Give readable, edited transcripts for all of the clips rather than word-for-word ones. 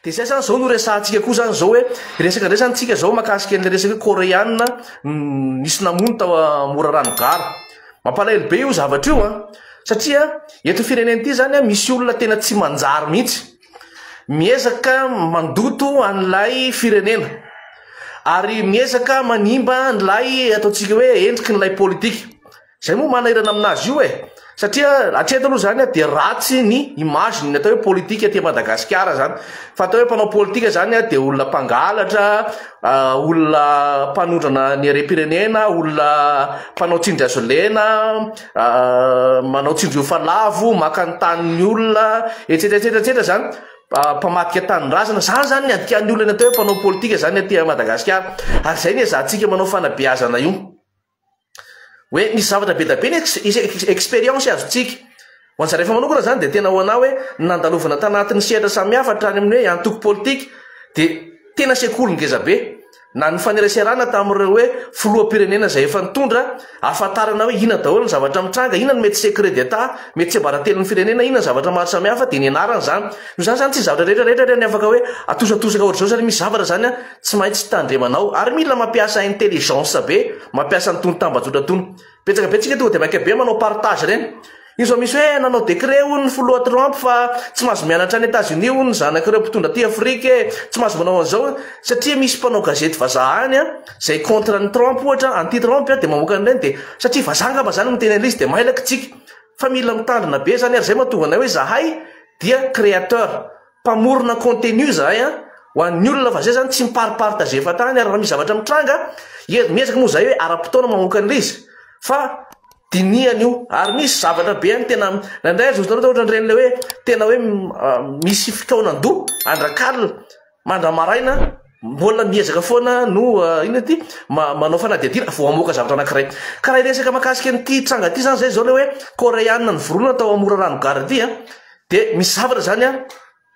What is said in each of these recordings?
de zay zany zao no resantsika koa zany zao hoe resaka ndray zanytsika zao makasika an'le resaka koréanina nisy namono tao mora ranogara mampalahelo be io zavatra io satria eto firenena ity zany misy olona tena tsy manjary mihitsy miezaka mandoto an'lay firenena ary miezaka manimba an'lay ataontsika hoe endriky n'lay politika zay moa manahirana aminazy io satria atreto aloha zany dia ratsy ny image ny atao hoe politika aty Madagasikara zany fa atao hoe mpanao politika zany dia olona mpangalatra olona mpanondrana ny ere-pirenena olona mpanao tsindry azo lena manao tsindry falavo maka ny tanin'ny olona etsetsetsetsetera zany mpamatika tanin-drazana zany adikany olona atao hoe mpanao politika zany aty Madagasikara ary zay ny zahantsika manao fanabeazana io hoe misy zavatra be da be ny expérience azotsika ho antsara rehefa manokana zany dia tena ho anao hoe nandalovana tanatin'ny sehatra samihafa hatrany amin'ny hoe antoko politika dia tena sekolongeza be na ny faneraserana tamin'ireo hoe filoham-pirenena zay efa nitondra ahafantarana hoe inona daholo ny zavatra mitranga inona ny mety secret d'etat mety tsy ambaratelon'ny firenena inona ny zavatra maro samihafa dia ny anarany zany no zany tsy zavatra rehetrarehetra ny afaka hoe atosatosaka ohatr'izao zany misy zavatra zany tsy maintsy tandremanao ary mila mampiasa intelligence be mampiasa ny tony tambajotra tony betsaka be tsika tonga dia maika be manao partage reny io zao misy hoe nanao décret ny filoha Trump fa tsy mahazo mianatra any États-Unis ny zanak'ireo mpitondra aty Afrika tsy mahazo manao an'izao satria misy mpanao gazety vazahany zay contre ny Trump ohatra anti Trump dia mamoaka an'ireny dia satria vazangamba zany miteny an'izy dia mailaka tsika fa mila mitandrina be zany ary zay mahatonga anay hoe zahay dia créateur mpamorona contenu zahay ho an'ny olona fa zay zany tsy miparipartage fa tany ary raha misy zavatra mitranga miezaka moa zahay hoe ara-potoana mamoaka an'izy fa diniany io ary misy zavatra be any tena nandray zotanao ohatra nireny le hoe tena hoe misy fikaonandoha andrak'alina mandramaraina mbola miezaka foana no ina ty manao fanadihadina vao amoaka zavatra anankiray karaha iresaka makasika an'ity tranga ty zany zay zao le hoe koréanina ny voronina tao amora ranogara ty dia misy zavatra zany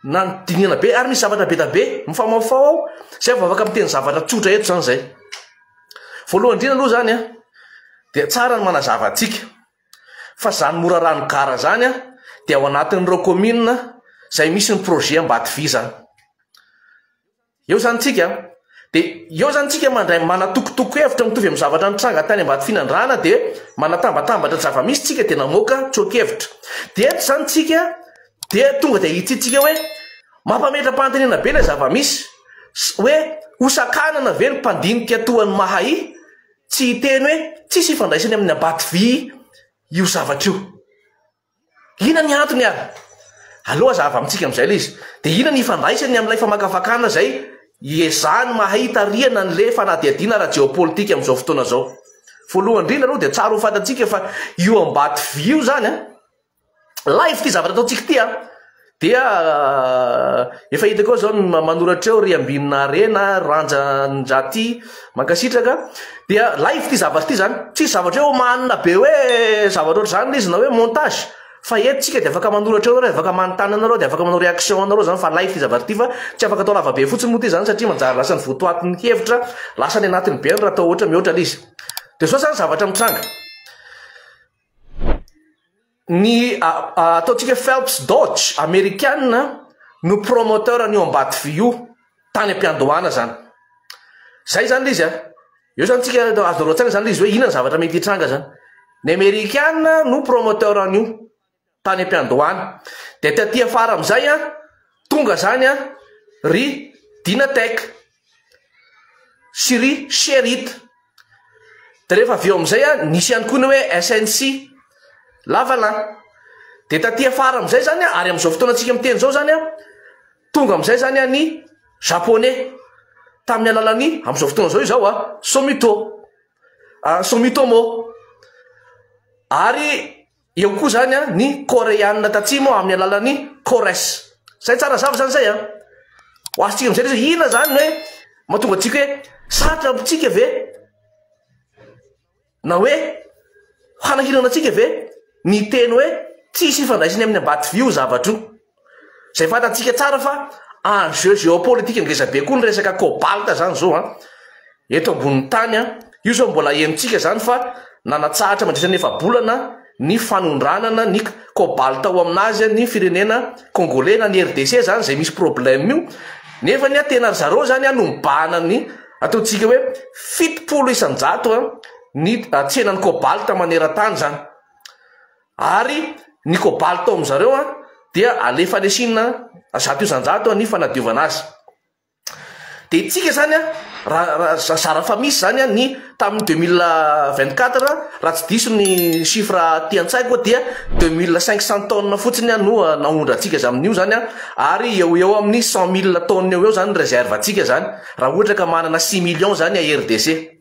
nanodinina be ary misy zavatra be da be mifamafao ao zay vao afaka miteny zavatra tsotra eto zany zay voalohany indrindra aloha zany dia tsara ny manazava atsika fa zany mora ranogara zany dia ao anatin'ireo commune zay misy ny projet Ambatovy zany eo zany tsika dia eo zany tsika mandray manatokotoko hevitra mitovy amin'ny zavatra nitranga tany Ambatovy nandrana dia manatambatambatra zava-misy tsika dia namoaka tsoakevitra dia eto zany tsika dia tonga dia hitsitsika hoe mampametra-panontaniana be ilay zava-misy hoe hosakanana ve ny mpandinika toan'ny mahay tsy hiteny hoe tsisy ifandraisany amin'ny Ambatovy io zavatra io ina ny antony ary aloha zava amintsika amin'izay le izy dia ina ny ifandraisany amin'ilay famakafakana zay iezahany mahay hitariana n'le fanadihadiana ara géopolitika amin'izao fotoana zao voalohany indrindra aloha dia tsara ho fantatsika fa io Ambatovy io zany live ty zavatra ataontsika ty dia efa hitako zao manoratra eo Riambinina Rena Ranjandraty Mankasitraka dia live ty zavatra ty zany tsy zavatra eo manina be hoe zavatra oatra zany izy na hoe montage fa eto dia afaka manoratra eo nareo afaka manontany anareo dia afaka manao réaction anareo zany fa live ty zavatra ty fa tsy afaka atao lava be fotsiny moa ty zany satria manjary lasa ny voatoatin'ny hevitra lasa ny anatiny be raha atao ohatra mihoatra le izy dia zao zany zavatra mitranga ny ataontsika Phelps Dodge Amerikanina no promoteur an'io Ambatovy io tany am-piandohana zany zay zany le izy eo zany tsika azo roatsana zany le izy hoe inona ny zavatra mety hitranga zany ny Amerikanina no promoteur an'io tany am-piandohana dia taty afara amin'izay tonga zany ry Dynatec sy ry Sherita dia rehefa avy eo amin'izay nisy ihany koa ny hoe SNC Lavalin dia taty afara amin'izay zany ary amin'izao fotoana antsika miteny zao zany tonga amin'izay zany ny japonais tamin'ny alalany amin'izao fotoana zao izao Sumitomo ary eo koa zany ny koréanina tatsimo amin'ny alalany Kores zay tsara zava zany zay ho azontsika amin'izay ina zany hoe mahatonga atsika hoe satra amintsika ve na hoe hanahinana atsika ve ny teny hoe tsisy ifandraisany amin'ny Ambatovy io zavatra io zay fantatsika tsara fa enjeu géopolitique ngeza be koa ny resaka cobalt zany zao eto ambonin'ny tany io zao mbola henontsika zany fa nanatsahatra mandritra ny efa-bolana ny fanondranana ny cobalt ao aminazy ny firenena congolais na ny RDC zany zay misy problème io nefa ny tena zareo zany anombana ny ataontsika hoe 70 isanjato ny tsenany kobalta maneran-tany zany, ary ny kobalta ao am'zareo dia alefa lesina 100 isanjato ny fanadiovana azy. De tsika zany zara fa misy zany ny tamin'ny 2024 raha tsy diso ny chiffre tiantsaiko dia 2500 tonnes fotsiny no naondra atsika za amin'io zany ary eo amin'ny 100 000 tonnes eo zany réserve atsika zany raha ohatra ka manana 6 millions zany a RDC,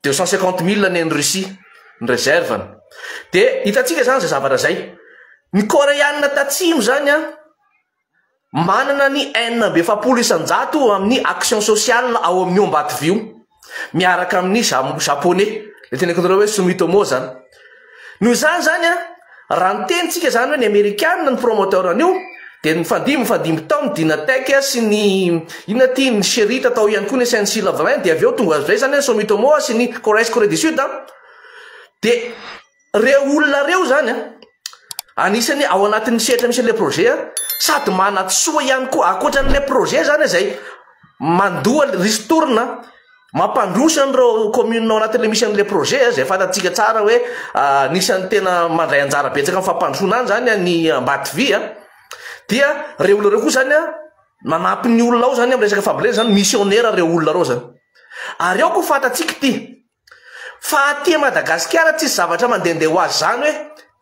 250 000 ny Russie ny réserve. De hitatsika zany zay zavatra zay, ny Koreanina tatsimo zany manana ny 700 isanjato amin'ny action sociale ao amin'ny Ombativio miaraka amin'ny japonais le tena kontreo hoe Sumitomo zany. Noho zany zany raha ny tenitsika zany hoe ny Amerikanina ny promoteur an'io de ny fandimby tao ny Dynatech sy ny inona ty ny Sherita tao ihany koa ny SNC-Lavalin, de aveo tonga zay zany Sumitomo sy ny Corée du Sud de reo olona reo zany anisany ao anatin'ny setra misy le projet sady manatsoa ihany koa akoatran'le projet zany zay mandoa ristourna mampandrosa an'ireo commune ao anatin'le misy an'le projet zay fatatsika tsara hoe nisan'ny tena mandray anjara betsaka amin'ny fampandrosona any zany ny Ambatovy dia reo olona reo koa zany manampy ny olona ao zany amin'ny resaka fambolena zany missionnaire reo olona reo zany. Ary ao koa fatatsika fa aty Madagasikara tsisy zavatra mandehandeha ho azy zany hoe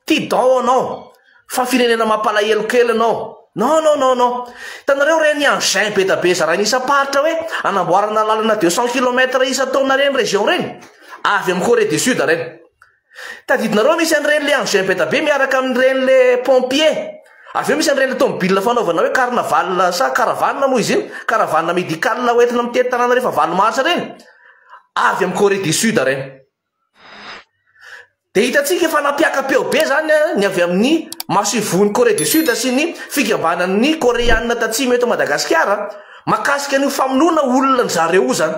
ty dao anao fa firenena mampalahelo kely anao, non. Hitanareo reny engin be da be zara ny isa-paritra hoe anamboarana lalana 200 km isa-taona reny région reny avy amin'ny Corée du Sud reny. Tadidinareo misy an'ireny le engin be da be miaraka amin'ireny le pompier, aveo misy an'ireny le tomobile fanaovana hoe carnaval sa caravane moa izy iny, caravane médical hoentina mitety tanàna rehefa valo marsa reny avy amin'ny Corée du Sud reny. De hitatsika fa napiakapeo be zany ny avy amin'ny masivony Corée du Sud sy ny fikambanan'ny Koreanina tatsimo eto Madagasikara makasika ny famonoana olona zareo zany.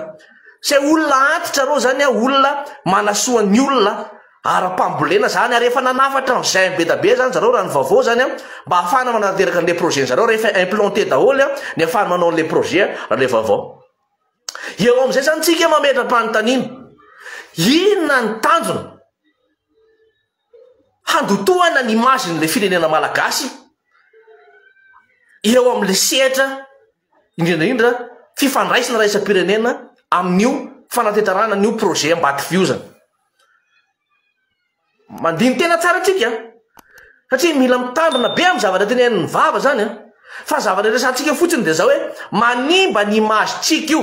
Se olona antitra reo zany olona manasoa ny olona ara-pambolena zany rehefa nanafatra zay be da be zany zareo raha ny vaovao zany mba ahafana manateraka an'le projet zareo rehefa implanté daholo ny ahafana manao an'le projet raha le vaovao. Eo am'izay zany tsika mametra-panontaniana, inona ny tanjona handotoana ny imazin'le firenena malagasy eo amin'le setra indrindraindra fifandraisana raisa-pirenena amin'io fanatetarana n'io projet Ambatovio zany. Mandiny tena tsara tsika satria mila mitandrina be amin'ny zavatra tenenin'ny vava zany fa zavatra resantsika fotsiny de zao hoe manimba ny imazitsika io.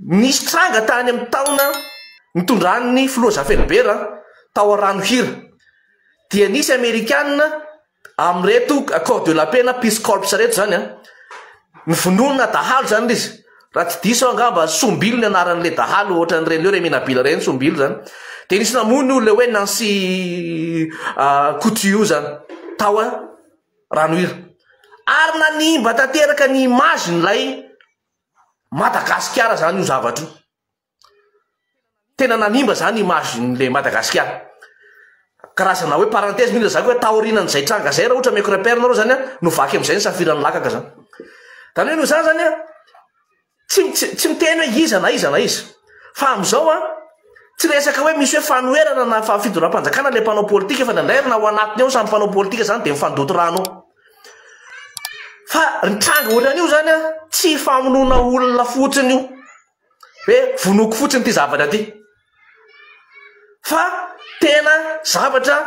Nisy tranga tany amin'ny taona nitondran'ny filoza Felibera tao rano hira dia nisy Amerikanina amreto corps de la paix na Peace Corps reto zany nivonona dahalo zany izy raha tsy diso angamba Sombilo ny anaran'le dahalo ohatran'ireny leo Remenabila reny Sombilo zany. De nisy namony olona hoe Nancy Couture zany tao rano hira ary nanimba tanteraka ny imazin'ilay Madagasikara zany io zavatra io, tena nanimba zany imazin'le Madagasikara. Karazana hoe parenthèse mihitsy zaka hoe taorinan'izay tranga zay raha ohatra meko repère nareo zany no vaky amin'izay ny safiran'ny lakaka zany. Tany hoe no zany zany tsy miteny hoe iza na iza fa am'izao tsy resaka hoe misy hoe fanoerana na fidonram-panjakana le mpanao politika fa nandrairana ao anatiny ao samy mpanao politika zany de mifandoto rano fa ny tranga ohatran'io zany tsy famonoana olona fotsiny io hoe vonoko fotsiny ty zavatra ty fa tena zavatra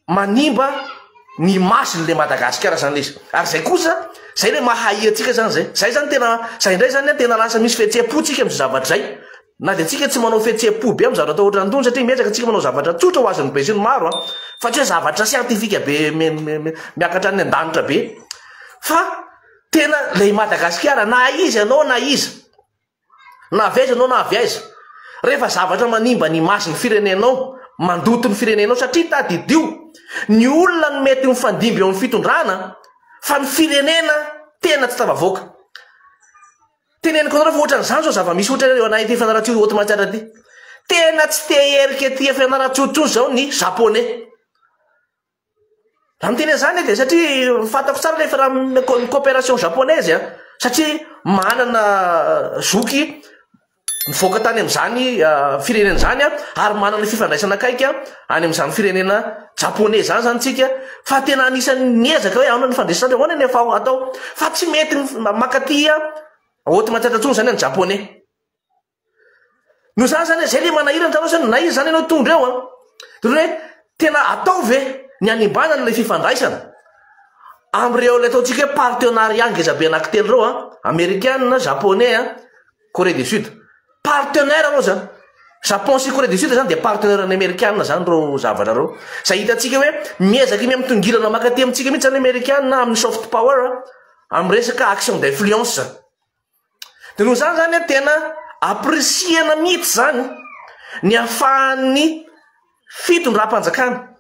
manimba ny masin'le Madagasikara zany izy. Ary zay kosa zay le mahay atsika zany zay zany tena zay indray zany tena lasa misy fihetseham-po tsika amin'izay zavatra zay, na de tsika tsy manao fihetseham-po be amin'ny zavatra ohatra antony satria miezaka tsika manao zavatra tsotra ho azin'ny be sy ny maro fa tsy hoe zavatra siantifika be miakatra ny an-danitra be fa tena le Madagasikara na izy anao na izy na avy aiza anao na avy aiza rehefa zavatra manimba ny masin'ny firenenao mandoto ny firenenao satria tadidio ny olona no mety mifandimby eo amin'ny fitondrana fa ny firenena tena tsy tavavoaka. Teneniko anareo fa ohatran'izany zao zava-misy ohatra eo anay ty fianaratsio oto matsiatra ty tena tsy te herika ty fianaratsio tsony zao ny japonais raha miteny zany dia satria fatako tsara lefa raha coopération japonaise satria manana zoky mivoaka tany amin'izany firenena zany ary manana fifandraisana akaiky any amin'izany firenena japonais zany tsika fa tena anisany niezaka hoe anao nyfandraisana ahoana nefa atao fa tsy mety makaty ohaty matsatsatsony zany any japonais no zany zay le manahirana tanao zany na izy zany ianao tondra eo hoe tena atao ve ny animbanana le fifandraisana am'ireo le ataontsika hoe partenariat ngezabe anankitelo reo américaine japonais Corée du Sud partenaire reo zany Japon sy Corée du Sud zany dia partenaire ny américaine zany reo zavatra reo zay hitantsika hoe miezaka imy amtongirana makaty amintsika mihitsy zany américaine amin'ny soft power amin'ny resaka action d'influence dia noho zany zany tena appréciena mihitsy zany ny ahafahan'ny fitondram-panjakana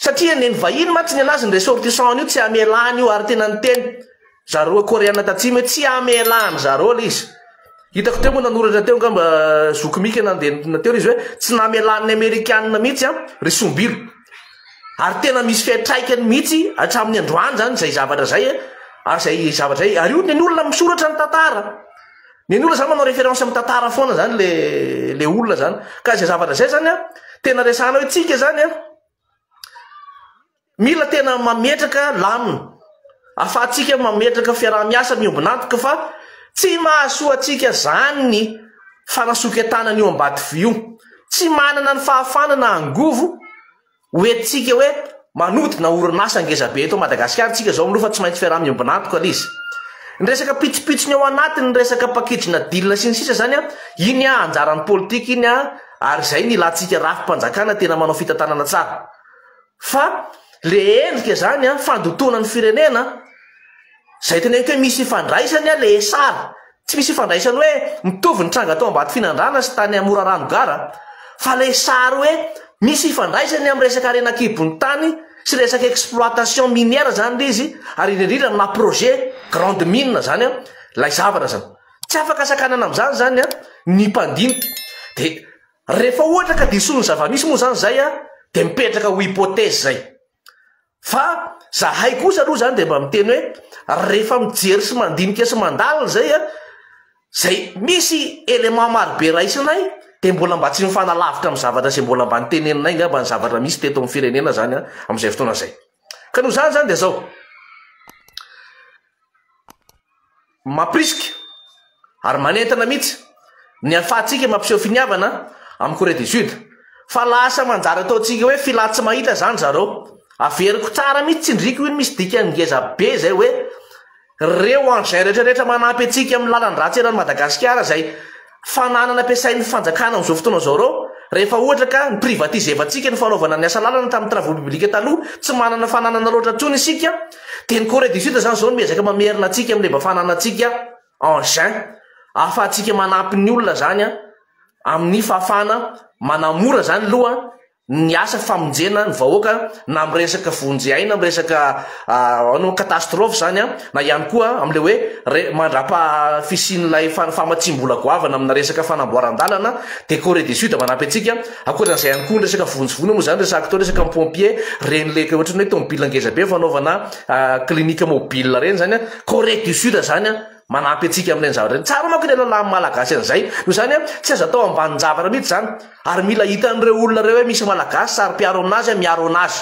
satria neny vahiny matsy ny anazy ny ressortissant io tsy amelany io ary tena nyteny zareo coréenne tatsimy hoe tsy amelany zareo le izy hitako teo moa nanoratra teo ngamba zoky nandeha teo izy hoe tsy namelan'ny américaine mihitsy risombilo ary tena misy fiatraikany mihitsy hatramin'ny androany zany zay zavatra zay ary zay zavatra zay ary io ny olona misoratra ny tantara ny olona zany manao référence amin'ny tantara foana zany le olona zany ka zay zavatra zay zany tena resana hoe tsika zany mila tena mametraka lamina ahafahantsika mametraka fiaraha-miasa miombonantoka fa tsy mahasoa atsika zany ny fanasoketanana io ambady vy io tsy manana ny fahafanana angovo hoentsika hoe manoty na orinasa ngezabe eto Madagasikara tsika zao maloha fa tsy maintsy fiaraha-miombonantoka le izy ny resaka pitsopitsony ao anatiny ny resaka pakidina dilina sy ny sisa zany iny anjaran'ny politika iny ary zay ny latsika rafi-panjakana tena manao fitantanana tsara fa le endrika zany fandotona ny firenena zay tena hoe misy ifandraisany le sara tsy misy ifandraisany hoe mitovy ny tranga atao ambady finandrana sy tany amora rano gara fa le sara hoe misy ifandraisany amin'ny resaka arenakibony tany sy resaka exploitation minière zany le izy ary indrindra na projet grande mine zany lay zavatra zany tsy afaka sakanana amin'izany zany ny mpandinika dia rehefa ohatra ka disony zava-misy moa zany zay dia mipetraka ho hypothèse zay fa zahay kosa aloha zany dia mba miteny hoe rehefa mijery sy mandinika sy mandalina zay misy élément marobe raisinay dia mbola mba tsy mifanalavitra amin'ny zavatra zay mbola mba niteneninay ngamba ny zavatra misy teto amin'ny firenena zany amin'izay fotoana zay ka noho zany zany dia zao maprisika ary manentana mihitsy ny ahafahantsika mampiseho finiavana amin'ny Corée du Sud fa lasa manjary ataontsika hoe filatsy mahita zany zareo averiko tsara mihitsy tsindriko iny misy dika ngeza be zay hoe reo andrzay rehetrarehetra manampy atsika amin'ny lalan'ny ratsy eran'ny Madagasikara zay fananana ampiasain'ny fanjakana amin'izao fotoana zao reo rehefa ohatra ka ny privatisevantsika ny fanaovana ny asa lalana tamin'ny travaux publique taloha tsy manana fananana loatra tsony isika dia ny Corée du Sud zany zao miezaka mamerina atsika amin'le mba fananantsika engin ahafahantsika manampy ny olona zany amin'ny fahafana manamora zany loha ny asa famonjena ny vahoaka na amin'ny resaka vonjyaina amin'ny resaka catastrophe zany na ihany koa amin'le hoe mandrapa fisin'ilay famatsimbola goavana amina resaka fanamboaran-dalana dia Corée du Sud manampy atsika akoatran'izay ihany koa ny resaka vonjovony moa zany resaka atao resaka pompier reny le ohatrany hoe tomobile ngezabe fanaovana klinika mobile reny zany Corée du Sud zany manampy atsika amin'ilay zavatra reny tsara manko ny lalàna malagasy an'izay no zany tsy aza atao ambany zavatra mihitsy zany ary mila hitan'ireo olona reo hoe misy malagasy sary mpiaro aminazy miaro anazy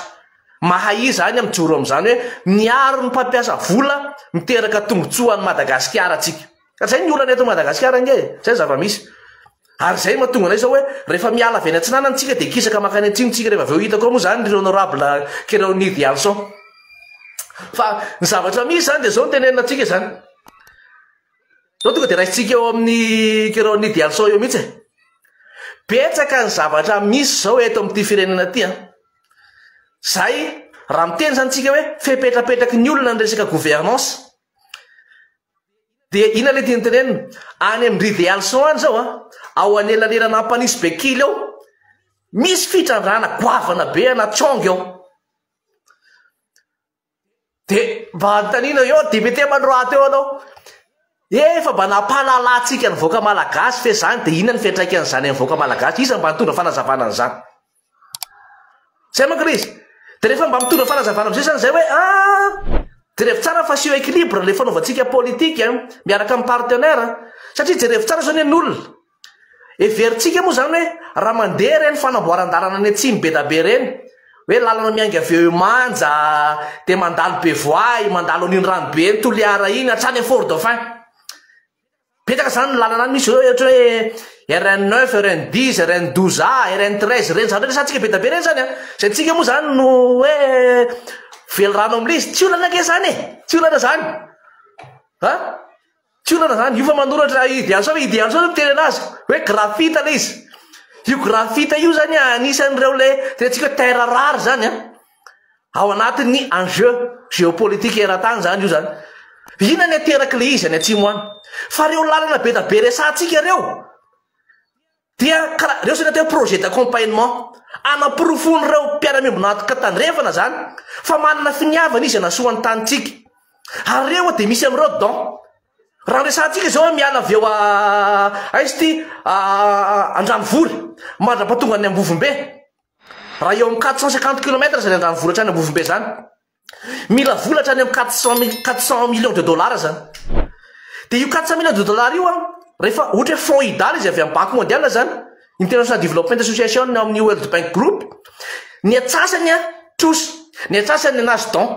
mahay zany mijoro amin'izany hoe miaro ny mpampiasa vola miteraka tombotsoa any Madagasikara atsika ka zay ny olana eto Madagasikara nge zay zava-misy ary zay mahatonga anay zao hoe rehefa miala avy any antsinanana tsika dia kisaka makany antsiny tsika rehefa aveo hitako moa zany ry honorable Kéréonide Dialson fa ny zavatra misy zany dia zao ny tenenina atsika zany zao tonga dia raisitsika eo amin'ny Kéréonide Dialson eo mihitsy betsaka ny zavatra misy zao eto amin'ity firenena ty zay raha miteny zany tsika hoe fepetrapetraky ny olona ny resaka gouvernance dia ina le tiany tenenina any amin'ny Ry Dialson any zao ao anelanerana ampanisy be kily ao misy fitrandrana goavana be anatsongy ao dia mba antanina eo dibete mandroaty eo anao efa mba nampahalalantsika ny voaka malagasy fe zany dia inona ny fiantraikan'izany amin'ny voaka malagasy iza mba nitondra fanazavana an'izany zay manko le izy de rehefa mba mitondra fanazavana am'izay zany zay hoe jerevy tsara fa sio équilibre le fanaovantsika politika miaraka amin'ny partenaire satria jerevy tsara zao ny an'olona everitsika moa zany hoe raha mandeha reny fanamboaran-dalana any atsimy be da be reny hoe lalana miainga avy eo manja de mandalo be voay mandalo an'iny rano be ny toliara iny hatrany amin'ny Fort Dauphin petaka zany lalana any misy ohatra hoe RN9 RN10 RN12A RN13 reny zany resatsika be da be reny zany zay tsika moa zany no hoe velo rano am'le izy tsy olana ke zany tsy olana zany tsy olana zany io fa manoratra idéal sao teny anazy hoe grafita le izy io grafita io zany anisan'ireo le tenantsika hoe terre rare zany ao anatin'ny enjeu géopolitique era-tany zany io zany ina ny ateraky le izy any atsimo any fa reo lalana be da be resantsika reo dia karaha reo sena teo projet d'accompagnement anaporofony reo mpiara-mimbo natoka tandrefana zany fa manana finiavana izy anasoan'ny tanitsika ary reo de misy am'ireo don raha resantsika zao miala avy eo aizy ty Andranovory mandrapatonga any Ambovombe raha eo amin'ny 450 km zany Andranovory hatrany Ambovombe zany mila vola hatrany amin'ny 400 millions de dollars zany de io 400 millions de dollars io rehefa ohatra hoe fonds idale izy avy amin'ny banque mondiale zany International Development Association amin'ny World Bank Group ny atsasany tros ny atsasany anazy don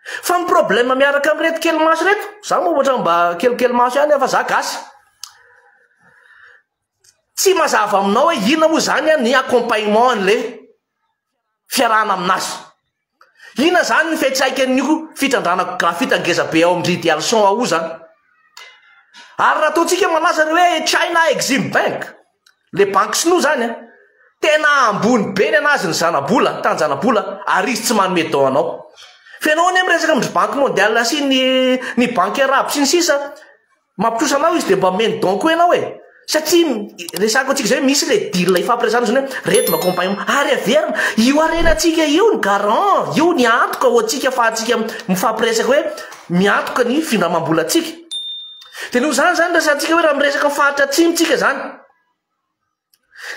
fa ny problème miaraka amin'reto kely maso reto za moa ohatra mba kelikely maso ihany fa za gasy tsy mazava aminao hoe ina moa zany ny accompagnement an'le fiarahana aminazy ina zany ny fiatraikanyio fitrandrana grafita ngeza be ao amin'ny Lydia Alson ao zany ary raha ataontsika malaza hoe China Exim Bank le banque sinoa zany tena ambony be ny anazy ny zanabola tany zanabola ary izy tsy manome don anao fenao ny amresaka amin'ny banque mondiale sy ny banque arabe sy ny sisa mampitrosa anao izy de mba meny don koa ianao satria resako atsika zay misy le deal ifampiresana zany hoe reto accompagnement ary averina io arenatsika io ny garant io ny antoka ho atsika fa atsika mifampiresaka hoe miantoka ny findramam-bola atsika de noho zany resantsika hoe raha miresaka faritra atsimitsika zany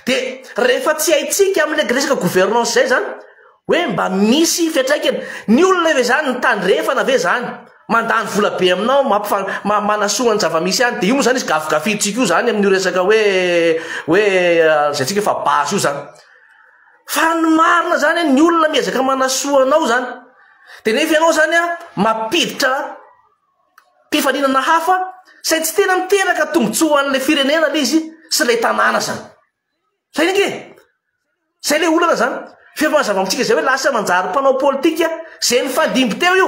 de rehefa tsy haitsika amin'le resaka gouvernance zay zany hoe mba misy fiatraikany ny olona ve zany ny tandrefana ve zany mandany vola be aminao manasoa ny zava-misy any de io moa zany izy gafigafitsika io zany amin'io resaka hoe zay tsika fa basy io zany fa ny marina zany ny olona miezaka manasoa anao zany de nefa ianao zany mapiditra mpifaninana hafa say tsy tena miteraka tombotsoa an'le firenena le izy sy le tanàna zany zay nge zay le olana zany fefa mazava amitsika zay hoe lasa manjary mpanao politika zay ny fandimby teo io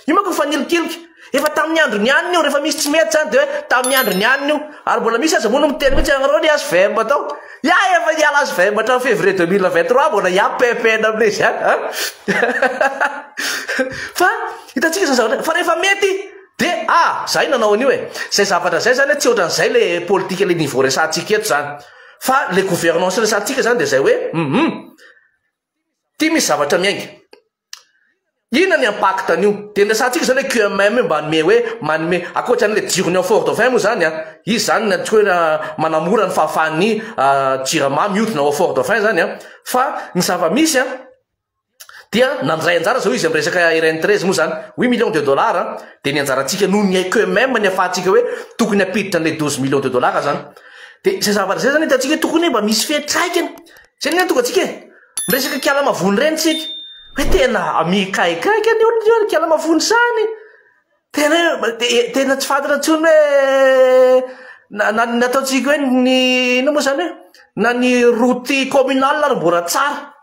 io manko fanilikiloky efa tamin'ny andro ny aniny io rehefa misy tsy mety zany de hoe tamin'ny andro ny aniny io ary mbola misy aza moa no miteny mihitsy anareo ny azo vemba tao efa niala azo vemba hatrany février 2023 mbola pepena amle zany fa hitatsika zany zavatra fa rehefa mety de zay nanao an'io zay zavatra zay zany tsy ohatran'izay le politika le niveau resantsika eto zany fa le gouvernance resantsika zany de zay hoe ty misy zavatra miainga ina ny impact an'io de resantsika zany hoe QMM mba manome hoe manome akoatran'le jirony ao Fort Dauphin moa zany izy zany atsika hoe manamora ny fahafahan'ny jirama mihodina ao Fort Dauphin zany fa ny zava-misy dia nandray anjara zao izy amin'ny resaka RN13 moa zany 8 millions de dollars de ny anjarantsika noho ny QMM ny afahantsika hoe tokony apiditra an'le 12 millions de dollars zany de zay zavatra zay zany hitantsika hoe tokony mba misy fiatraikany zay ny tonga atsika resaka kialamavony reny tsika hoe tena mikaikaiky any olona io kialamavony zany tena tsy fantatra ntsony hoe nataotsika hoe ny ino moa zany hoe na ny route communale ary mbora tsara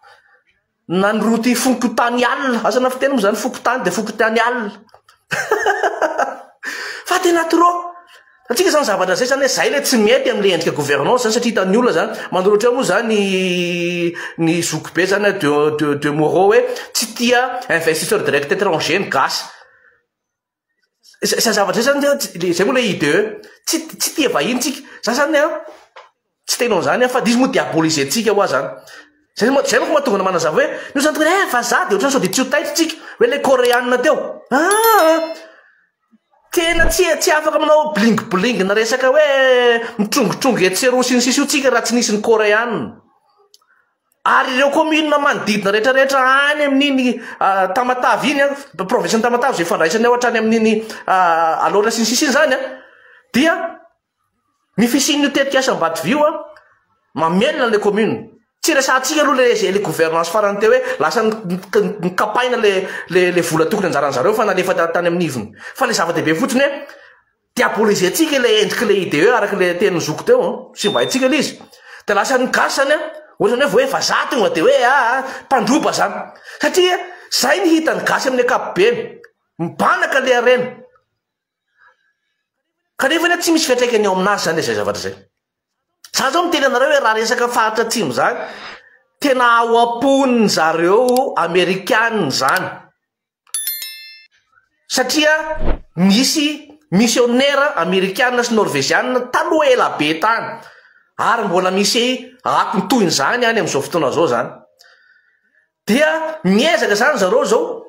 na ny route fokotany alina asa na fiteny moa zany fokotany de fokotany alina fa tena trop atsika zany zavatra zay zany hoe zay le tsy mety am'le endrika gouvernance zany satria hitan'ny olona zany manoratra moa zany ny zoky be zany de Moreau hoe tsy tia investisseur direct étranger ny gasy zay zavatra zay zany zay moa le IDE tsy tia vahiny tsika za zany tsy tenao zany fa dizy moa diabolise tsika hoa zany zay manko mahatonga na manazava hoe no zany tokony fa za de ohatrany sao de tsy ho taitra tsika hoe le coréanina teo tena tsy afaka manao bling na resaka hoe mitrongotrong etsero sy ny sisy io tsika raha tsy nisy ny coréanina ary ireo commune manodidina rehetrarehetra any amin'iny Tamatavy iny province ny Tamatavy zay fandraisany ohatra any amin'iny alora sinsisiny zany dia ny fisian'io tetika Asambadivio mamelona le commune. Tsy resantsika aloha le gouvernance farany teo hoe lasa nikapaina le vola tokony anjaran'zareo fa nalefa tany amin'ny ivony. Fa le zava-dehibe fotsiny hoe diabolisentsika le endriky le IDE araky le teny zoko teo sy mba haitsika le izy. De lasa nigasany ohatrany hoe voe vazaha tonga de hoe mpandroba zany. Satria zay ny hitany gasy amin'ny ankapobeny. Mibanaka le arena. Kanefa tsy misy fiatraikany eo aminazy zany zay zavatra zay. Za zao miteny anareo hoe raha resaka faritra atsimo zany tena ao am-poniny zareo Amerikanina zany. Satria misy missionnaire Amerikanina sy Norvégianina taloha ela be tany. Ary mbola misy akontoyny zany any amin'izao fotoana zao zany. Dia miezaka zany zareo zao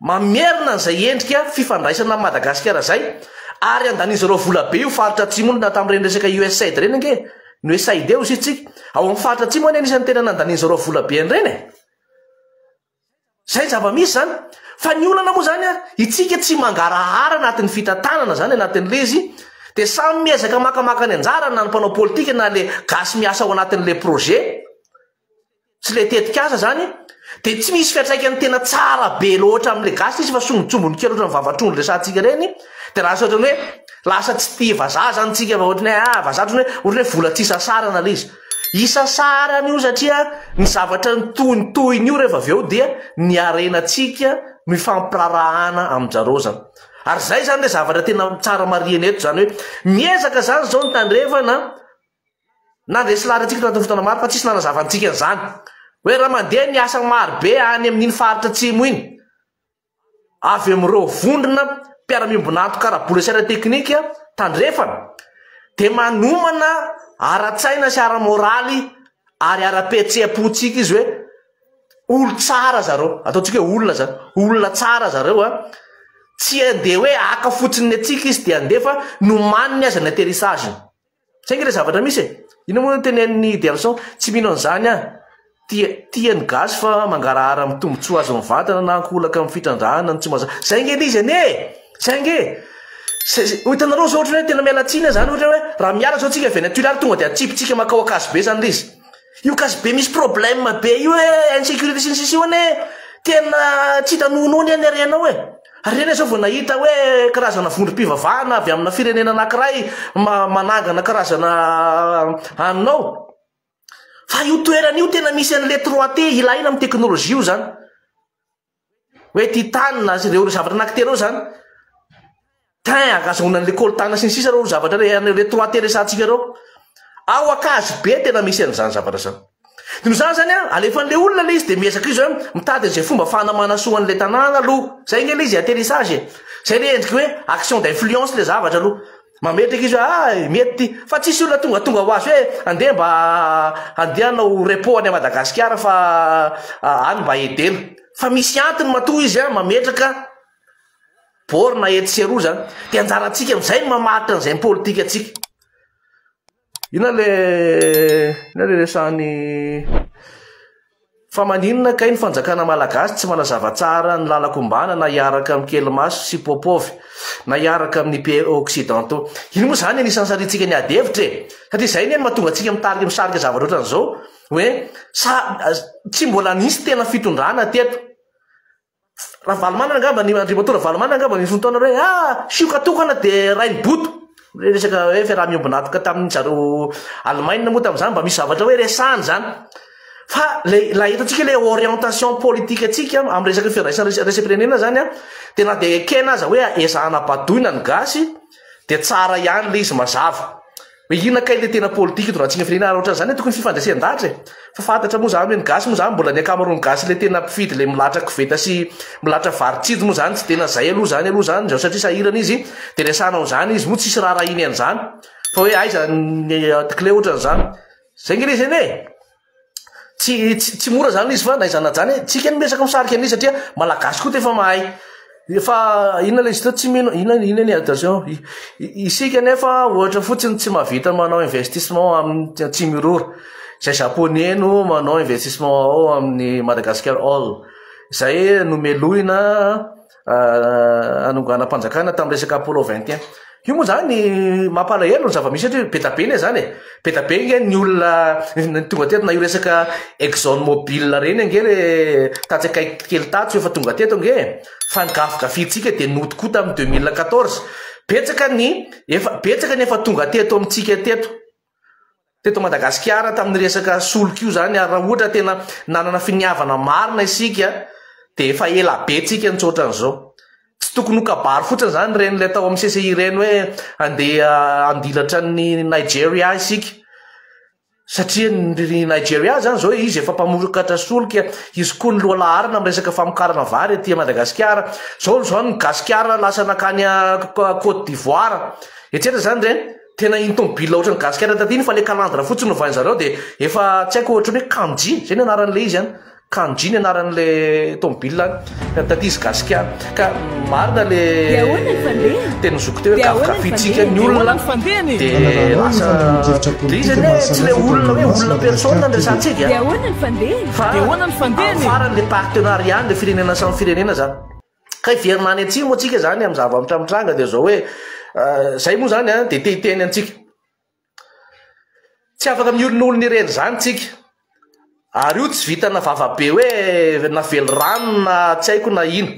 mamerina an'izay endrika fifandraisana Madagasikara zay. Ary andanizareo vola be io faritra atsimo na tamin'ireny resaka USAID reny nge. Ny USAID io sitsika. Ao amin'ny faritra atsimo ane anisan'ny tena nandanizareo vola be an'ireny. Zay zava-misy zany. Fa ny olana moa zany itsika tsy mangarahara anatin'ny fitantanana zany anatin'le izy. De samy miezaka makamaka ny anjara na ny mpanao politika na le gasy miasa ao anatin'le projet. Tsy le tetika asa zany. De tsy misy fiatraikany tena tsara be loatra amin'le gasy izy fa sombotsombony kely ohatran'ny vavatrondro resantsika reny. De raha ohatra hoe lasa tsy tia vazaha zany tsika fa ohatrany hoe vazaha ohatrany hoe vola tsy isasarana le izy. Isasarana io satria ny zavatra nitohiny io rehefa avy eo dia ny arenatsika mifampirarahana aminjareo zany. Ary zay zany le zavatra tena tsara marihana eto zany hoe miezaka zany zao ny tandrefana nandresy laharantsika anatin'ny fotoana maro fa tsisy nanazavantsika an'izany. Hoe raha mandeha ny asa maro be any amin'iny faritra atsimo iny. Avy amin'ireo vondrona mpiara-miombonanto karabola sy ara-teknika tandrefana. De manomana ara-tsaina sy ara-moraly ary ara-petseha-potsika izy hoe olo tsara zareo. Ataontsika hoe olona zany. Olona tsara zareo tsy andeha hoe aka fotsiny atsika izy de andefa nomany ny azany atterrissage. Zay nge le zavatra misy ino moa tenen'ny Delson tsy mino an'izany tiany gasy fa mangarahara amin'ny tombontsoa azo amin'ny vatana na ankolaka amin'ny fitrandrahana ny tsy maza. Zay nge le izy ane. Zay nge. Hitanareo zao ohatra hoe tena mialatsiny zany ohatra hoe raha miala zao tsika avy natoraly tonga de atsipitsika makao akazo be zany le izy. Io akazo be misy problème be io insécurité sy ny sisy io ane tena tsy hitanonony any arenao Ary reny zao vao nahita hoe karazana vondrom-pivavahana avy amina firenena anankiray manangana karazana aminao. Fa io toerana io tena misy an'le 3T ilaina amin'ny teknôlôjia io zany. Hoe titane na ireo zavatra anankitereo zany. Akazahoana an'le koltana sy ny sisa reo zavatra le 3T resantsika reo. Ao akazo be tena misy an'izany zavatra zany. Noho zany zany alefan'le olona le izy de miezaka izy hoe mitady an'izay fomba fanamana soa an'le tanàna aloha. Zay nge le izy atterrissage. Zay le endriky hoe action d'influence le zavatra aloha. Mametraka izy hoe mety fa tsisy olona tonga ho azy hoe andeha mba andehanao repos any Madagasikara fa any mba edena. Fa misy antony matoa izy mametraka borna ety sy aroa zany. De anjarantsika amin'izay mamaritra an'izay politika atsika. Ina le resan'ny fa maninona kay ny fanjakana malagasy tsy manazava tsara ny lalakombana na iaraka amin'ny kely-maso sy popovy na iaraka amin'ny pays occidentaux. Ino moa zany anisan'ny saritsika ny adevitra satria zay ny mahatonga antsika mitarika misarika zavatra ohatran'izao hoe tsy mbola nisy tena fitondrana teto. Raha Valomanana angamba ny andriamatora Valomanana angamba ny fotoana hoe sioka tokana de rainy boto. Resaka hoe fiaraha-miombonatoka tamin'ny zareo Allemagne moa tamin'izany mba misy zavatra hoe resany zany. Fa la hitantsika le orientation politique atsika amin'ny resaka fiandraisana resam-pirenena zany tena de ekena aza hoe ezahana badoina ny gasy de tsara ihany le izy mazava. Hoe inona kay le tena politika tondratsika firenena ohatran' zany tokony fifandraisan-dahatra fa fantatra moa zany hoe ny gasy moa zany mbola ny akamaroany gasy le tena mpifidy le milatra koveta sy milatra varitsidy moa zany tsy tena zay aloha zany zao satria sahirana izy de resanao zany izy moa tsisy raha rahiny an'izany fa hoe aiza ny clé ohatran'izany. Zay nge le izy ane. Tsy mora zany izy fa naizana zany tsika ny mesaka misarika an'izy satria malagasy koa tefa mahay. Fa inona le izy teo tsy mino inona ny attention isika nefa ohatra fotsiny tsy mahavita manao investissement amin'ny tsy mirora. zay japonais no manao investissement ao amin'ny Madagascar all zay nomelohina anonganam-panjakana tamin'ny resaka Apollo 21 io moa zany mampalahelo ny zava-misy satria be tabeny zany be tabeny nge ny olona tonga teto na io resaka Exxon Mobil reny nge le tatsakaiky kely tato efa tonga teto nge fa nigafigafitsika de notiko tamin'ny 2014 betsaka ny efa tonga teto amitsika teto Madagasikara tamin'ny resaka solika io zany raha ohatra tena nanana finiavana marina isika de efa ela be tsika nitsotra an'izao tsy tokony ho kabary fotsiny zany reny le tao amin'ny CCI reny hoe andeha andilatra ny Nigeria isika satria ny Nigeria zany zao izy efa mpamokatra solika izy koa ny loha laharana amin'ny resaka famokarana vary aty Madagasikara zao ny Gasikara lasa nakany Côte d'Ivoire etsetra zany reny tena intomobile ohatrany Gasikara tatiny fa le kalandra fotsiny no vain zareo de efa tsy haiko ohatrany hoe Kanji zay ny anaran'le izy any Kanji ny anaran'le tomobile taty izy Gasikara ka marina le tena zoko teo hoe kafikafintsika ny olona de lasa izy tsy le olona persona nresantsika fa afaran'le partenariat le firenena samy firenena zany ka iverinany atsy moa tsika zany amin'ny zava-mitramitranga de zao hoe zay moa zany de tehiteny antsika tsy afaka miolon'olona ireny zany tsika ary io tsy vita na vavabe hoe na velo rano na tsy haiko na ino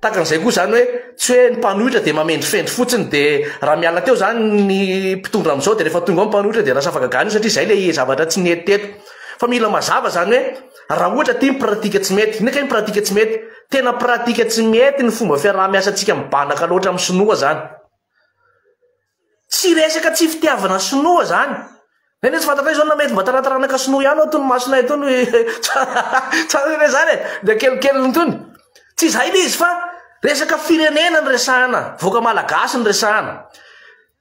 takan'izay koa zany hoe tsy hoe ny mpanohitra de mamendrifendry fotsiny de raha miala teo zany ny mpitondra am'izao de rehefa tonga ao mpanohitra de rasa afaka satria zay le zavatra tsy nety teto fa mila mazava zany hoe raha ohatra ty mipratika tsy mety inaka mipratika tsy mety tena pratika tsy mety ny fomba fiaraha-miasantsika mibanaka loatra amin'ny sinoa zany tsy resaka tsy fitiavana sinoa zany neny tsy fantatray zao na mety mba tarataranaka sinoa ihany tony masonay tony tsara zany de kelikely tony tsy zay le izy fa resaka firenena ny resahana voaka malagasy ny resahana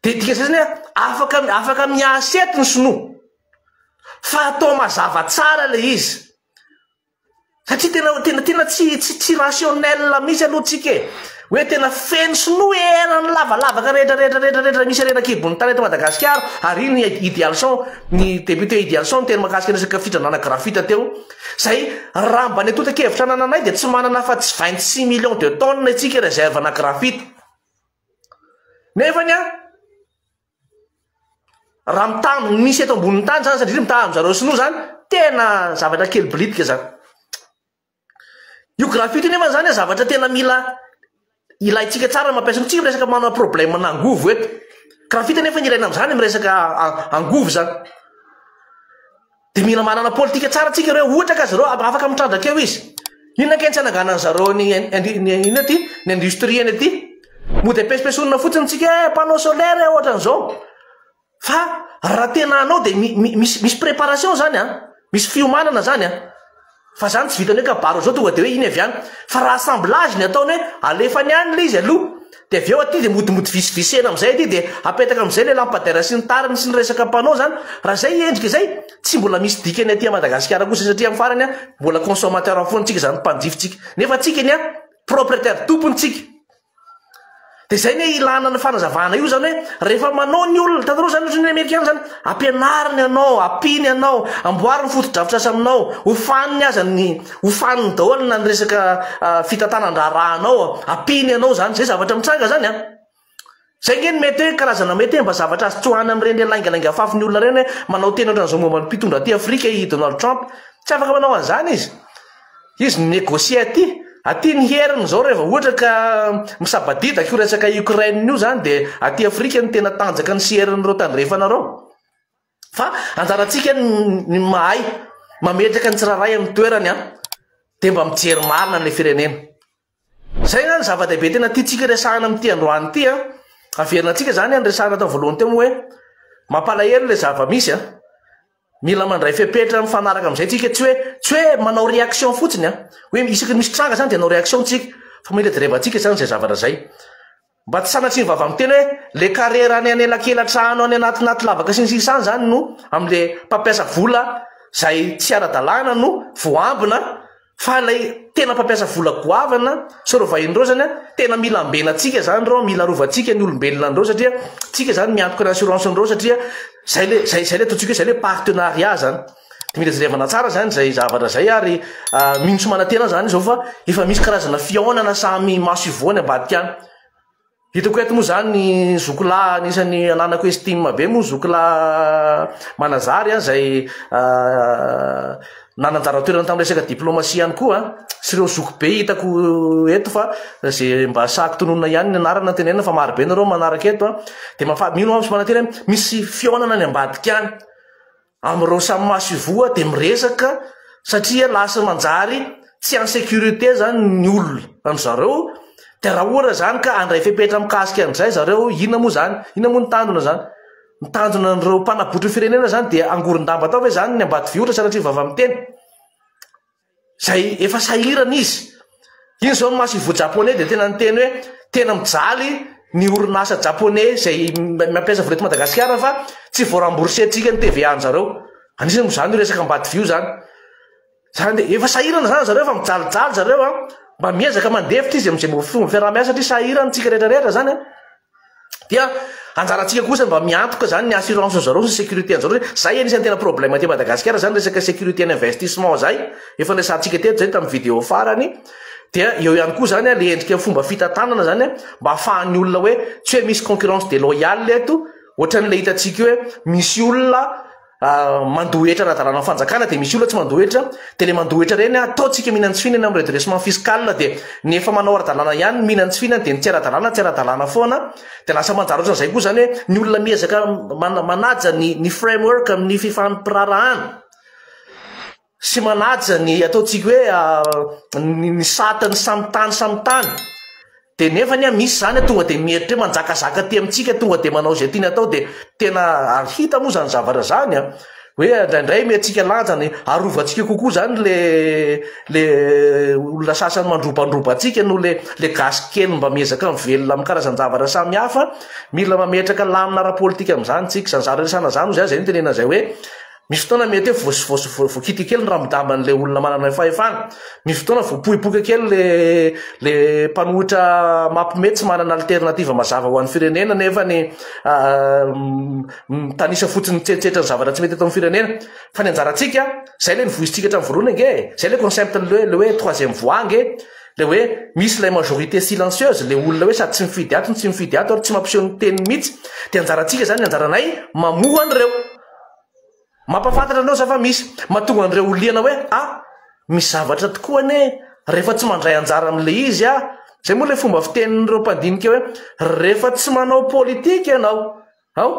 de tika zay zany afaka miasety ny sinoa fa atao mazava tsara le izy satria tena tsy rationnel misy aloha tsika hoe tena feno sinoa erany lavalavaка rehetrarehetra misy rerakibony tany eto Madagasikara ary ny idéalson ny député idéalson tena makasika resaka fitrandrana grafita teo zay raha mba ny atota-kevitra nananay de tsy manana fa tsy 26 millions de tonnes itsika réserve na grafita nefany raha mitano misy eto amboniny tany zany satria mitano zareo sinoa zany tena zavatra kely blitika zany io grafita nefa zany zavatra tena mila ilaitsika tsara mampiasa tsy resaka manana problème na angovo eto grafita nefa ilaina am'zany miresaka angovo zany de mila manana politika tsara tsika reo ohatra ka zareo afaka mitrandraka eo izy inona ke tsy anagana zareo ina ty ny industrie eny aty mo de pesipesonina fotsiny tsika panneau solaire ohatran'izao fa raha tena anao de misy préparation zany misy fiomanana zany fa zany tsy vitany hoe kabaro zao tonga de hoe iny avy any fa raha assemblage ny ataony hoe alefany any le izy aloha de avy eo aty de modimody visivisena am'izay aty de apetaka am'izay le lampadaire sy ny tariny sy ny resaka panneau zany raha zay endrika zay tsy mbola misy dikany aty Madagasikara kosa satria amin'ny farany mbola consommateur foantsika zany mpanjifitsika nefa tsikany propriétaire tomponytsika de zay ny ilana ny fanazavana io zany hoe rehefa manao ny olona tataro zany ohatrany Amerikana zany ampianariny anao apiny anao amboary ny foto-drafitrasa aminao hofaniny azany hofaniny daholo na ny resaka fitantanandrarahanao apiny anao zany zay zavatra mitranga zany zay nge ny mety hoe karazana mety hoe mba zavatra azy tsoahana am'ireny laingalainga afafin'ny olona reny hoe manao tena ohatran'izao momba ny mpitondra aty Afrika i Donald Trump tsy afaka manao an'izany izy négocie aty ny heriny zao rehefa ohatra ka misabadidaka io resaka Ukraine io zany de aty Afrika ny tena tanjaka ny sieriny reo tandrefanareo fa anjaratsika ny mahay mametraka ny tsiraray amin'ny toerany de mba mijery marina n'le firenena zay zany zava-dehibe tena tiatsika resahana amin'ity androany ity averinantsika zany resahana tao voalohany teo hoe mampalahelo le zava-misy mila mandray fepetra mifanaraka am'izay tsika tsy hoe manao réaction fotsiny hoe isaky misy tranga zany de anao réaction tsika fa mila direvantsika zany zay zavatra zay mba tsy sanatsy ny vava miteny hoe le carrière any anelakelan-trano any anatinaty lavaka sy ny sisany zany no am'le mpampiasa vola zay tsy ara-dalàna no voambina fa lay tena mpampiasa vola goavana sorovahindreo zany tena mila ambena tsika zany reo mila rovantsika ny olombelona andreo satria tsika zany miantoka ny assurance ndreo satria zay le ataontsika zay le partenariat zany de mila jerevana tsara zany zay zavatra zay ary mihitsy manantena zany zao fa efa misy karazana fiaonana samy maso ivoany ambadika any hitako eto moa zany ny zokolay anisan'ny ananako estime be moa zokolay manazary zay nananjara toerana tamin'ny resaka diplomasia ihany koa sy ireo zoko be hitako eto fa zay mba sahako tononona ihany ny anarana tenena fa maro be nareo manaraka eto de mino amsy manantena misy fiaonana ny ambadika any amreo samy maso ivoa de miresaka satria lasa manjary tsy en sécurité zany ny olona anzareo de raha ohatra zany ka andray fepetra mikasika an'izay zareo ina moa zany ina moa nitandona zany mitandona an'ireo mpanabotry ny firenena zany de angorondamba atao hoe zany ny ambady viotra saratria vava miteny zay efa sahirana izy iny zao maso ivo japonais de tena niteny hoe tena mijaly ny orinasa japonais zay mampiasa voleto Madagasikara fa tsy voaramborse atsika ny TVA anjareo anisany moa zany resaka ambady vio zany de efa sahirana zany zareo fa mijalijaly zareo mba miezaka mandefitra izy am'izay fomba fiarahamiasa satria sahirana tsika rehetrarehetra zany dia anjaratsika kosa mba miantoka zany ny assurance zareo sy sécurité anjareo zay anisan'ny tena problème aty Madagasikara zany resaka sécurité ny investissement zay efa lesantsika teto zay tamin'ny vidéo farany dia eo ihany koa zany le endrika fomba fitatanana zany mba afahan'ny olona hoe tsy hoe misy concurrence déloyale eto ohatran'le hitatsika hoe misy olona mandohetra ara-dalàna fanjakana de misy olona tsy mandohetra de le mandohetra reny ataotsika mihinana tsy fihinana amin'ny redressement fiscal de nefa manao ara-dalàna ihany mihinana tsy fihinana de ny tsy ara-dalàna foana de lasa manjary ohatran'izay koa zany hoe ny olona miezaka manaja ny framework amin'ny fifampirarahana sy manaja ny ataotsika hoe ny satany samtany de nefa misy zany tonga de mieritra hoe manjakazaka ty amitsika tonga de manao zay tiany atao de tena hita moa zany zavatra zany hoe indraindray miatsika lanjany arovantsika kokoa zany le olona sasany mandrobandroba atsika no le gasy kely mba miezaka mivelona amin'ny karazany zavatra samy hafa mila mametraka lamina ara-politika am'izany tsika zany zavatra resana zany zay ny tenena zay hoe misy fotoana mety hoe voakity kely ny ramodamban'le olona manana fahefana misy fotoana voapohipoka kely le mpanohitra mampimety tsy manana alternativa mazava ho an'ny firenena nefa ny tanisa fotsiny tsetsetra ny zavatra tsy mety eto amin'ny firenena fa ny anjaratsika zay le nivoizitsika hatramin'ny voalohany nge zay le concept le hoe troisième voie nge le hoe misy la majorité silencieuse le olona hoe sady tsy mifidy ato tsy mifidy ato ary tsy mampiseho ny teny mihitsy de anjaratsika zany anjaranay mamoha an'ireo mampafantatra anao zafa misy mahatonga an'ireo oliana hoe misy zavatra tokoa ane rehefa tsy mandray anjara am'le izy zay moa le fomba fitenin'ireo mpandinika hoe rehefa tsy manao politika ianao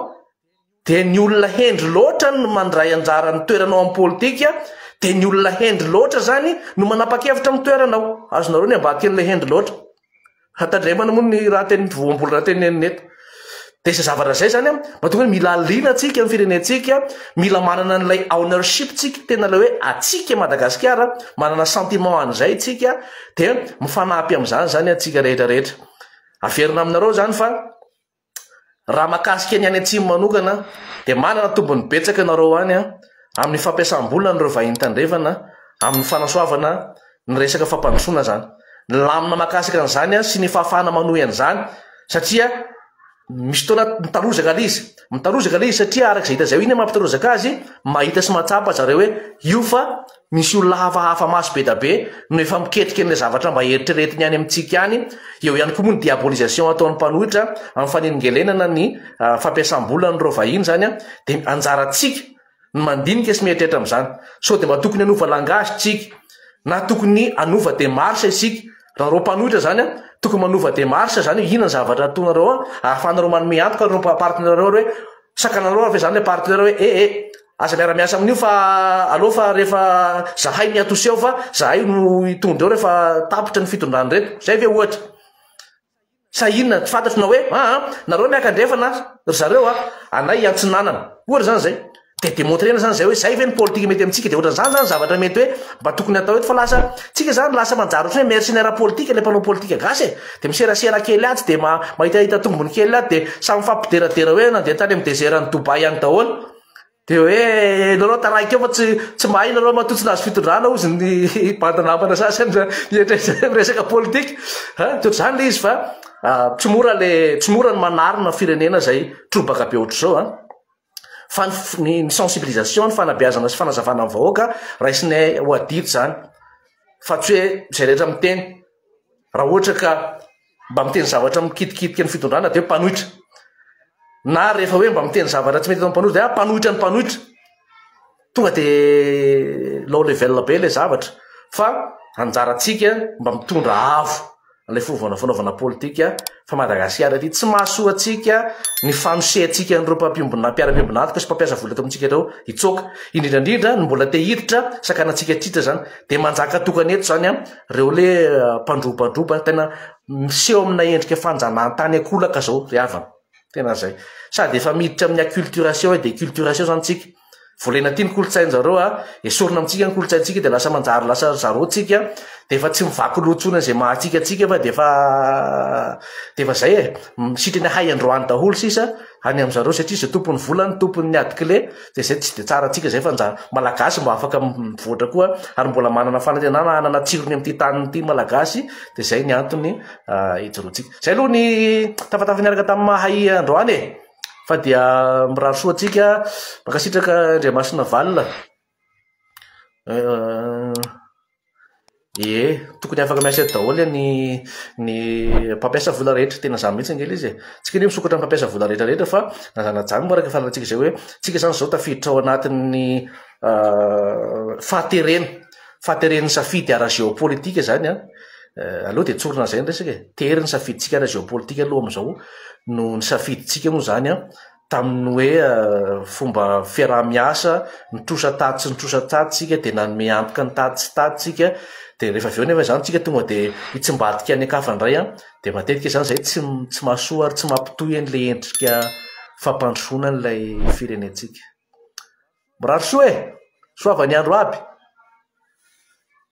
de ny olona hendry loatra no mandray anjara ny toeranao amin'ny politika de ny olona hendry loatra zany no manapa-kevitra amin'ny toeranao azonareo ny ambadika an'le hendry loatra hatandremana moa ny raha teny voamboly raha teny neneto de isa zavatra zay zany mahatonga hoe mila alina atsika amin'ny firenetsika mila manana n'lay ownership tsika tena le hoe atsika Madagasikara manana sentiment an'izay tsika de mifanampy am'izany zany atsika rehetrarehetra averina aminareo zany fa raha makasika ny any atsimo manokana de manana tombony betsaka nareo any amin'ny fampiasam-bolona nyreo vahiny tandrevana amin'ny fanasoavana ny resaka fampandrosoana zany lamina makasika an'izany sy ny fahafahana manohy an'izany satria misy fotoana mitarozaka le izy satria arak'izay hita zay iny mampitarozaka azy mahita sy matsapa zareo hoe io fa misy olona hafahafa maso be da be no efa miketrika an'le zavatra mba eritreretiny any amintsika any eo ihany koa moa ny diabolisation ataon'ny mpanohitra amin'ny faningelenana ny fampiasam-bolana nyreo vahiny zany de anjaratsika ny mandinika sy mieritreritra am'izany so de mba tokony anova langage tsika na tokony anova démarche isika raha reo mpanohitra zany tokony manova démarche zany inona ny zavatra ataonareo ahafanareo manome antoka reo partenaireo hoe sakanareo fa zany le partenaire hoe aza miara-miasa amin'io fa aloha fa rehefa zahay miatoseo fa zahay no itondra eo rehefa tapitra ny fitondrany reto zay ve ohatra sa inona tsy fantatro na hoe nareo miakandrefana zareo anay antsinanana ohatra zany zay de démontrena zany zay hoe zay ve ny politika mety amitsika de ohatran'izany zany zavatra mety hoe mba tokony atao eto fa lasa tsika zany lasa manjary ohatry hoe mercenaire politika le mpanao politika gasy de miserasera kely atsy de mahitahita tombony kely aty de samy fampideradera hoe nandeha tany amin'ny désertny Dubai any daholo de hoe nareo taraiky eo fa tsy mahay nareo matotsina azy fitondrana ozy ny bandinambana sasany resaka politika toetr'izany le izy fa tsy mora ny manarina firenena zay trobaka be ohatr'izao fa ny sensibilisation ny fanabeazana sy fanazavana amin'ny vahoaka raisinay ho adito zany fa tsy hoe zay rehetra miteny raha ohatra ka mba miteny zavatra mikitikitiky ny fitondrana de mpanohitra na rehefa hoe mba miteny zavatra tsy mety atao mpanohitra de mpanohitra ny mpanohitra tonga de low level be le zavatra fa anjaratsika mba mitondra avo le fanaovana politika fa Madagasikara ty tsy mahasoa atsika ny fanosehantsika nireo mpiara-miombona ato ka sy mpampiasa vola eto amintsika reo itsoka indrindrandrindra ny mbola te hiditra sakanatsika tritra zany de manjaka tokana eto zany a reo le mpandrobandroba tena miseho amina endrika fanjanahantany akolaka zao ry havana tena zay sady efa miditra amin'ny acculturation de culturation zany tsika volena ty ny kolotsainjareo esorina amitsika ny kolotsaintsika de lasa manjary lasa zareo tsika de efa tsy mivaky lotsona zay mahatsikatsika fa defa zay misitrany hay androany daholo sisa any am'zareo satria zay tompony volany tompony ny adikle de zay tsy de tsara atsika zay fa malagasy mba afaka mivoatra koa ary mbola manana fanantenana anana tsirony am'ty tanity malagasy de zay ny antony ijorotsika zay aloha ny tafatafa niaraka tamin'ny mahay androany fa dia mirary soa atsika makasitraka Andriamasina valina tokony afaka miasa daholo ny mpampiasa vola rehetra tena zany mihitsy angely izy tsika ne misokatra ny mpampiasa vola rehetrarehetra fa nazanajany moa raka falanatsika zay hoe tsika zany zao tafiditra ao anatin'ny fahateren'ny safidy ara géopolitika zany aloha de tsorona zay resaka tery ny safiditsika ara géopolitika aloha am'izao no ny safiditsika moa zany tamin'ny hoe fomba fiaraha-miasa nitrosa taty sy nitrosa tatsika de nanome antoka ny taty sy tatsika de rehefa aveo nefa zany tsika tonga de hitsimbadika any akafa ndray de matetika zany zay tsy mahasoa ary tsy mampitohy an'le endrika fampandrosoana n'lay firenetsika mirary soa soava ny andro aby